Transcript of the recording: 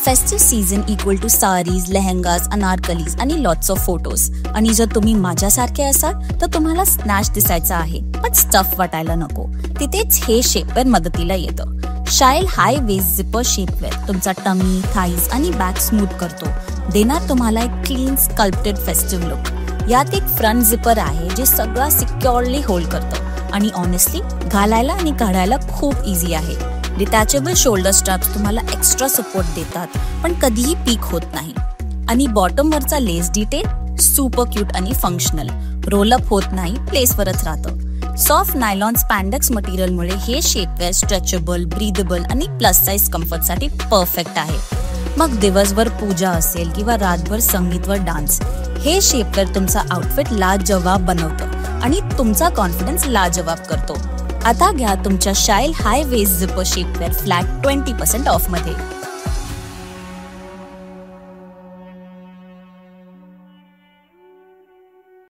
Festive season equal to saris, lehengas, anarkalis आणि lots of photos. आणि जर तुम्ही माझ्यासारखे असाल तर तुम्हाला स्नॅच दिसायचा आहे पण स्टफ वाटायला नको. तिथेच हे शेपवेअर मदतीला येतं. शाईल हाय वेस्ट झिपर शेपवेअर तुमचा टमी, थाईज आणि बॅक स्मूथ करतो. देणार तुम्हाला एक क्लीन स्कल्प्टेड फेस्टिव्ह लुक. यात एक फ्रंट झिपर आहे जे सगळं सिक्युअरली होल्ड करतं आणि ऑनेस्टली घालायला आणि काढायला खूप इझी आहे. डिटॅचेबल शोल्डर स्ट्रॅप्स तुम्हाला एक्स्ट्रा सपोर्ट देतात पण कधीही पीक होत नाही. आणि बॉटमवरचा लेस डिटेल सुपर क्यूट आणि फंक्शनल. रोलअप होत नाही, प्लेसवरच राहतं. सॉफ्ट नायलॉन स्पॅन्डेक्स मटेरियलमुळे हे शेपवेअर स्ट्रेचेबल, ब्रीदेबल आणि प्लस साईज कम्फर्टसाठी परफेक्ट आहे. मग दिवसभर पूजा असेल किंवा रातभर संगीतवर डान्स, हे शेपवेअर तुमचा आउटफिट लाजवाब बनवतं आणि तुमचा कॉन्फिडन्स लाजवाब करतो. आता घ्या तुमच्या शाईल हाय वेस्ट झिपर शेपवेअर फ्लॅट 20% ऑफ मध्ये.